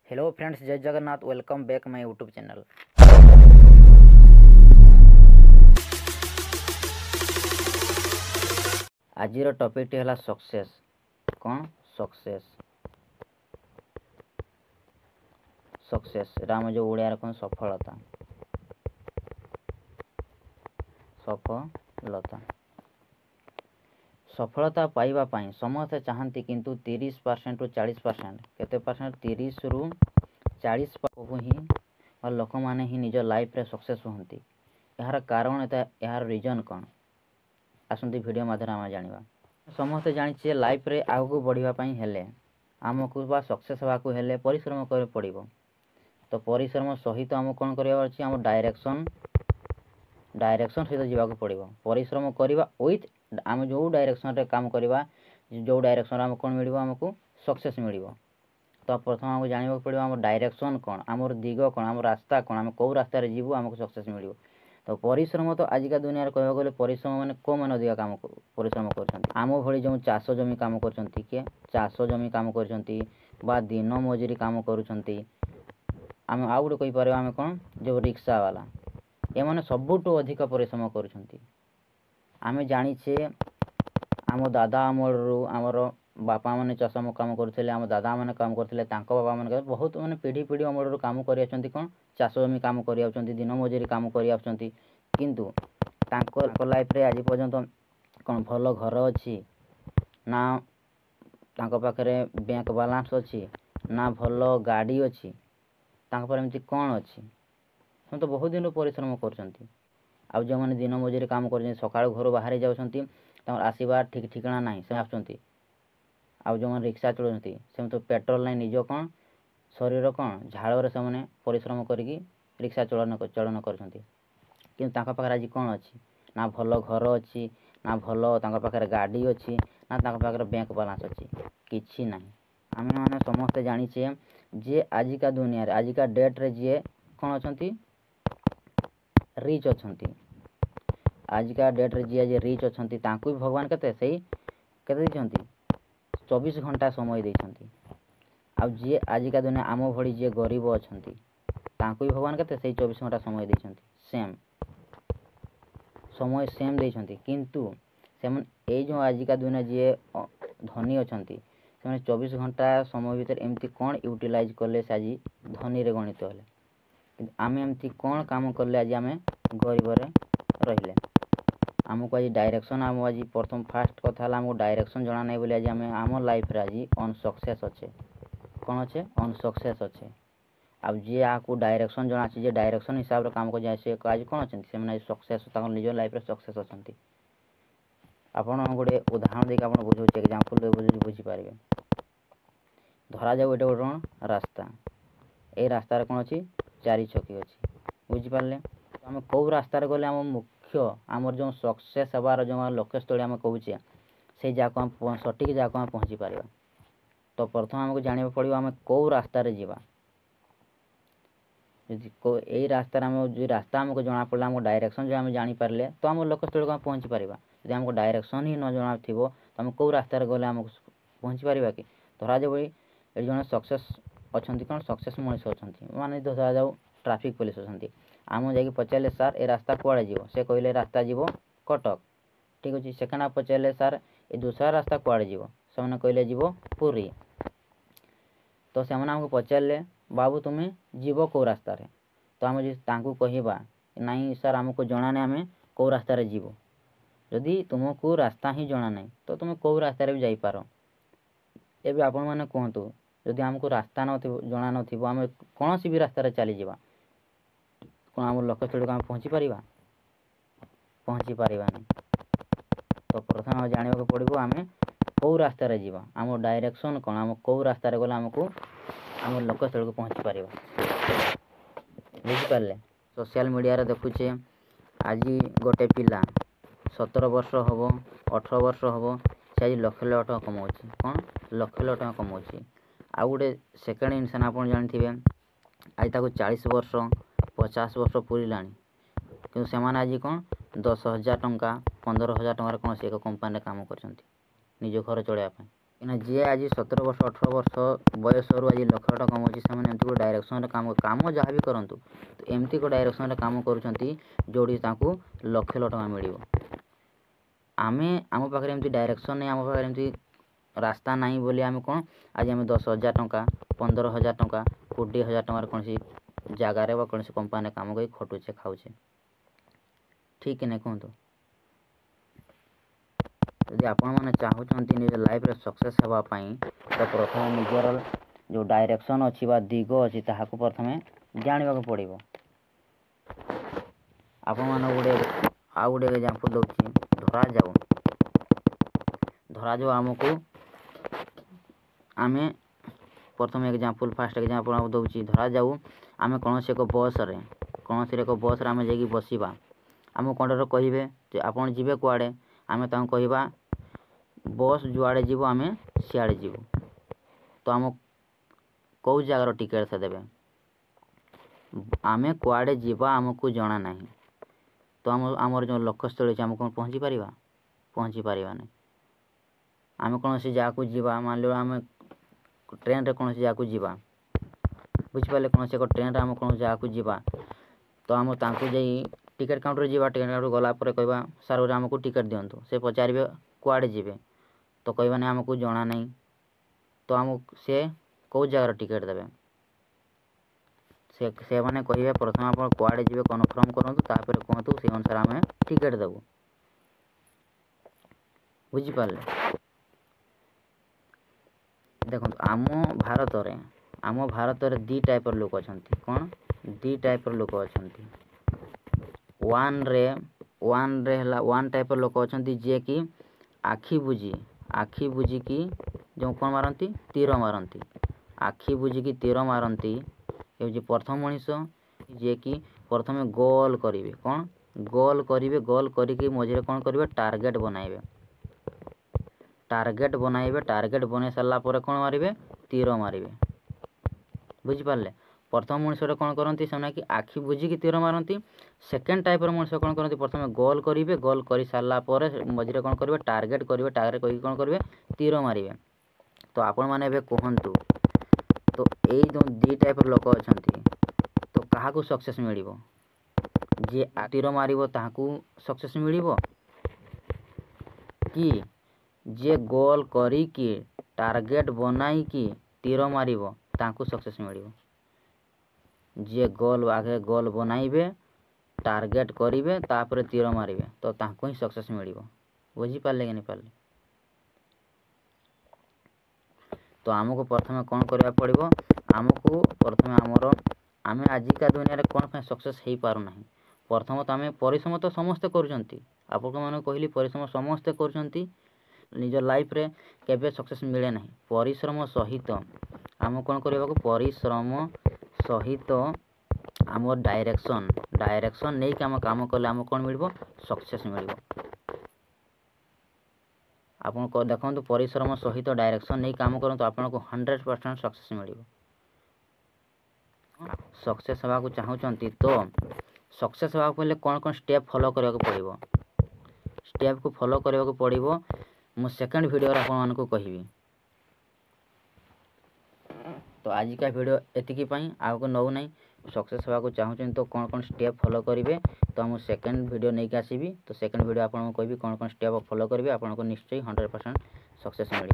Hello friends, Jai Jagannath. Welcome back my YouTube channel. आजिर topic है success. कौन सक्सेस सक्सेस राम जो ओडिया कौन सफलता सफलता सफलता पाइबा पाई समस्ते चाहती किंतु 30% रु 40% केते परसेंट 30 रु 40 को ही और लोक माने ही निज लाइफ रे सक्सेस होती। यार कारण यार रीजन कौन आसंती वीडियो माध्यम आम जाना समस्ते जानी लाइफ रे आगू बढ़ापी हेले आमको बा सक्सेस होगाकू हेले परिश्रम कर पड़ो। तो परिश्रम सहित आम कौन कर आम डायरेक्शन सहित जावाक पड़ो। परिश्रम करवा विथ आम जो डायरेक्शन रे काम करवा जो डायरेक्शन आम कौन मिल आमको सक्सेस मिल। तो प्रथम आमको जानवा पड़ो आम डायरेक्शन कौन आमर दिग कौन आम रास्ता कौन आम कौ रास्त जीवु आमको सक्सेस मिल। तो परिश्रम तो आजिका दुनिया कह गले परिश्रम मैंने कौ मैंने अधिक काम परिश्रम करम भली जो चाष जमी कम कर किए चाष जमी कम कर दिन मजूरी कम करुँच आम आउ गोटे कहीपर आम कौन जो रिक्शा वाला एम सबुठ अधिक परिश्रम करें जाचे आम दादा अमल आमर बापा मैंने चाष कम करुले आम दादा मैंने कम करते बापा मैंने बहुत मैंने पीढ़ी पीढ़ी अमल कम कर कौन चाष जमी कम कर दिन मजूरी कम कर किंतु लाइफ रे आज पर्यंत कौन भल घर अच्छी ना पाखे बैंक बालान्स अच्छी ना भल गाड़ी अच्छी एमती कौन अच्छी हम तो बहुत दिन परिश्रम कर जो मैंने दिन मजूरी कम कर सका घर बाहरी जाऊँगी आसवा ठीक ठिकाना ना से आसुँच आउ जो मैंने रिक्शा चलाते से तो पेट्रोल नहीं निज कौन शरीर कौन झाड़ से परिश्रम करी रिक्शा चलन कि पाखे आज कौन अच्छी ना भल घर अच्छी ना भल पाखे गाड़ी अच्छी ना पाखे बैंक बालान्स अच्छी किसी ना। आम मैंने समस्ते जाचे जे आजिका दुनिया आजिका डेट रे जी कौन अच्छा रिच अच्छा आजिका डेट रे जी आज रिच अच्छा भी भगवान केते 24 घंटा समय देते आजी आजिका दुनिया आम भली जी गरीब अच्छा भी भगवान के 24 घंटा समय देते सेम समय सेम देते किंतु से जो आजिका दुनिया जी धनी अच्छा से 24 घंटा समय भितर एमती कौन यूटिलाइज कले से आज धनी रे गणित हेले आम एमती कौन काम कले आज आम गरीब रहिले आमको आज डायरेक्शन आम आज प्रथम फास्ट कथा आमको डायरेक्शन जना नहीं बोले आज आम आम लाइफ रे आज अनसक्सेस अच्छे कौन अच्छे अनसक्सेस अच्छे अब जी आपको डायरेक्शन जना अच्छे डायरेक्शन हिसाब से काम कर जाए से आज कौन अच्छे से सक्सेस निज लाइफ रे सक्सेस अच्छा आपड़ गोटे उदाहरण देखिए आप बुझे एग्जाम्पल बुझीपारे धरा जाऊ ये गोटे कौन रास्ता ये रास्तार कौन अच्छी 4 छकी अच्छी बुझीपारे तो आम कौ रास्तार गले आम मुख्य आमर जो सक्सेस हबार जो लक्ष्य स्थली आम कहे से जगह आम सठिक जगह आम पहुँची पार। तो प्रथम आमको जाना पड़ो आम कौ रास्तार जावा यही रास्तार आम जो रास्ता आमको जना पड़ा आम डायरेक्शन जो आम जानीपारे तो आम लक्ष्य स्थल को आम पहुँची पार। यदि आमको डायरेक्शन ही न जना थी तो आम कौ रास्तार गले आमको पहुँची पार कि धरा जाऊ ये जन सक्सेस अच्छा कौन सक्सेस मनीष अच्छा माने धरा जाऊ ट्राफिक पुलिस अच्छा आम जा पचारे सार ए रास्ता कुआड़े जीव से कहले रास्ता जीव कटक ठीक अच्छे सेकेंड आप पचारे सार ये दूसरा रास्ता कुआड़े जीव से कहले जीव पुरी तो से आमको पचारे बाबू तुम्हें जीव कौ रास्तार तो आम जो कहवा नहीं सार आमको जना नहीं आम कौ रास्तार जीव जदि तुमको रास्ता ही जना नहीं तो तुम कौ रास्तार भी जापार एवं आपण मैंने कहतु जदि आमको रास्ता न जना नाम कौन सी भी रास्तार चली जावा कौन आम लक्ष्य स्थल को आम पहुँची पारिबा नहीं। तो प्रथम जाना पड़ो आम कौ रास्तार जावा आम डायरेक्शन कौन आम कौ रास्तार गले आमको आम लक्ष्य स्थल को पहुँची पार बुझीपारे। सोशल मीडिया रे देखुचे आज गोटे पिला 17 वर्ष हम 18 वर्ष हम से आज लक्ष लक्ष टका कमाऊँ कौन लक्ष लक्ष टका कमाऊँ आउ गोटे सेकेंड इनसान आप जानते आज ताको 40 वर्ष 50 वर्ष पूरला कि से आज कौन 10,000 टंका 15,000 टंकार कौन से एक कंपानी काम कर निज घर चलैया कि जी आज 17 वर्ष 18 वर्ष बयस आज लक्ष टका कमाऊँ से एमती गोटे डायरेक्शन काम कम जहाँ भी करूँ तो एमती को डायरेक्शन काम करोटी लक्ष टका मिल आम आम पाखे एमती डायरेक्शन नहीं आम पाखे एमती रास्ता नहीं बोली आम कौन आज आम 10,000 टंका 15,000 टंका 20,000 टंकार कौन जगार कौन कंपानी काम कर खटुचे खाऊे ठीक कि नहीं कहतु यदि आपण मैंने चाहते निज लाइफ रे सक्सेस होगापाई तो प्रथम निजर जो डायरेक्शन अच्छी दिग अच्छी ताकू प्रथम जानवा पड़ो आपण मान गोटे आउ गोटे एग्जांपल दूसरी धरा जाऊ आमको आम प्रथम एग्जांपल फास्ट एग्जांपल दूसरी धरा जाऊ आम कौन से एक बस रे कौन से एक बस रे आम जाइए बसवा आम कंडक्टर कहे आपड़ जी कुआड़े आम कहवा बस जुआड़े जीव आम सियाड़े जीव तो आम कौ जगार टिकेट से देवे आम कुआड़े जीवा आमको जना ना तो आमर जो लक्ष्यस्थल आम कौन पहुँची पारा नहीं आम कौन सी जगह को जीवा मान लो आम ट्रेन रे कौन सी जगह को जीवा बुझिपारे कौन से ट्रेन रे आम कौन जगह को जीवा तो आम तांको जाई टिकेट काउंटर जीवा टिकेट काउंटर गला पर कहवा सार आमको टिकेट दिंतु से पचारे कुआड़े जीवे तो कहवा नहीं आमको जना नहीं तो आम से कौ जगार टिकेट देवे से मैंने कहे प्रथम आप कुआड़े जीवे कन्फर्म करूँ तापर कहतु से अनुसार आम टिकेट देवु बुझिपारे देखो आम भारत रे दी टाइप लोक अच्छा कौन दी टाइप लोक अच्छा वन टाइप लोक अच्छा जी कि आखि बुझी कि जो कौन मारती तीर मारती आखि बुझी कि तीर मारती ये प्रथम मनीष जी कि प्रथम गोल करेंगे कौन गोल करेंगे गोल करके मझे कौन करेंगे टार्गेट बनाइबे टार्गेट बन सारा कौन मारे तीर मारे बुझिपारे प्रथम मनुष्य कौन करती से कि आखि बुझिकी तीर मारती सेकेंड टाइप मनुष्य कौन करती प्रथम गोल करेंगे गोल कर सारा मझे कौन करेंगे टार्गेट करेंगे टार्गेट करके कौन करेंगे तीर मारे तो आपण मैंने कहतु तो यही जो दी टाइप लोक अच्छा तो क्या सक्सेस मिल जी तीर मार सक्सेस मिल कि जे गोल करी टार्गेट बनाई तीर मार सक्सेस मिल जे गोल आगे गोल बनाइबे टार्गेट करेंगे तापर तीर मारे तो ताको ही सक्सेस मिल बुझिपारे कि नहीं पारे तो आमको प्रथम कौन करने पड़ो आमको प्रथम आम आजिका दुनिया कौन पर सक्सेस हो पारना प्रथम तो आम परिश्रम तो समस्ते कर कहली परिश्रम समस्ते कर निज लाइफ रे केबे सक्सेस मिले ना परिश्रम सहित आम कौन करने परिश्रम सहित आम डायरेक्शन नहीं कि आम काम कले आम कौन मिल सक्सेस मिल आप देखो परिश्रम सहित डायरेक्शन नहीं काम करूँ तो आपको 100% सक्सेस मिल सक्सेस होगा चाहूँगी तो सक्सेस होगा पहले कौन कौन स्टेप फॉलो करने को पड़ो स्टेप को फॉलो करने को पड़ो मु सेकंड वीडियो आपको कहबी तो आजिका वीडियो एतिकी आगे नौ ना सक्सेस होगा चाहूँ तो कौन कौन स्टेप फॉलो करेंगे तो मुझे सेकंड वीडियो नहीं आसबि तो सेकंड वीडियो आपको कहबी कौन कौन स्टेप फॉलो करेंगे आपको निश्चय 100% सक्सेस मिल